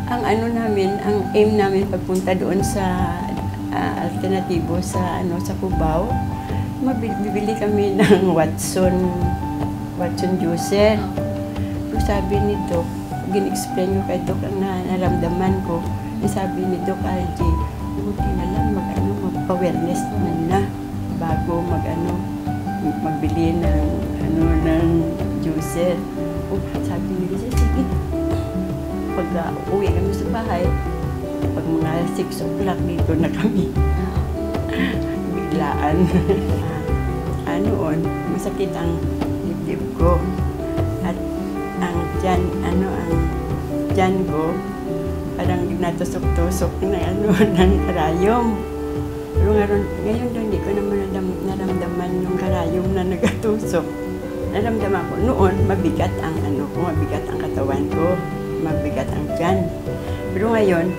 Ang ano namin, ang aim namin pagpunta doon sa alternatibo sa sa Cubao, bibili kami ng Watson juicer. So sabi ni Doc, gin-explain ko kay Doc ang naramdaman ko. Sabi ni Doc RJ, buti na lang magpa-wellness na bago magbili ng juicer. Sabi ni Lisa, sige. Pag uwi kami sa bahay, pag mga 6 o'clock dito na kami. Biglaan. Masakit ang dibdib ko. At ang tiyan ko, parang natusok-tusok ng karayom. Pero ngayon doon, hindi ko naman naramdaman yung karayom na nagatusok. Naramdaman ko noon, mabigat ang katawan ko, mabigat ang tiyan. Pero ngayon,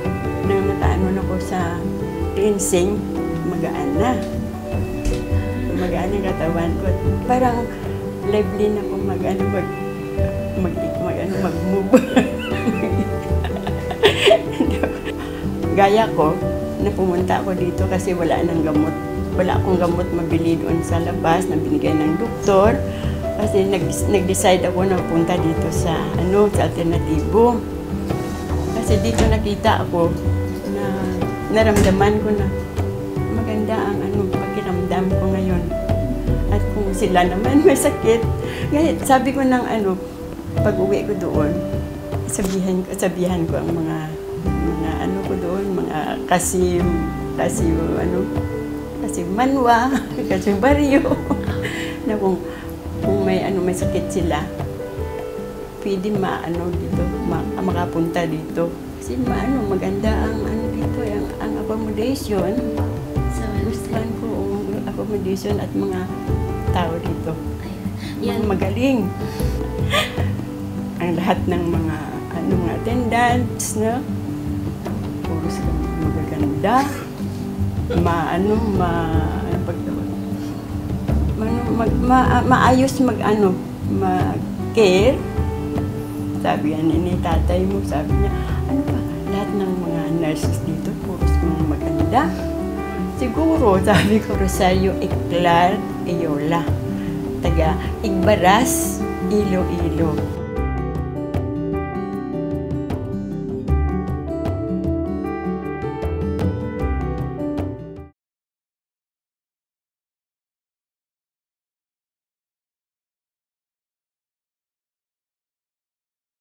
nang nakaano ako sa cleansing, magaan na. Magaan ang katawan ko. Parang lively na ako mag-move. Gaya ko, na pumunta ako dito kasi wala nang gamot. Wala akong gamot mabili doon sa labas na binigay ng doktor. Kasi nag-decide ako na punta dito sa alternatibo. Kasi dito nakita ako na naramdaman ko na maganda ang pakiramdam ko ngayon. At kung sila naman may sakit, sabi ko ng pag-uwi ko doon, sabihan ko ang mga ko doon, mga kasim manwa, kasim baryo, na kung may sakit sila, pwede dito, makapunta dito. Kasi maganda ang dito, ang accommodation. Gustuhan ko ang accommodation at mga tao dito. Yan. Magaling. Ang lahat ng mga attendants, no? Puro sila magaganda. Maayos mag-care. Sabi ni tatay mo, sabi niya, lahat ng mga nurses dito, puro mga maganda. Siguro, sabi ko, Rosario Eclar Eyola, taga Igbaras, Iloilo.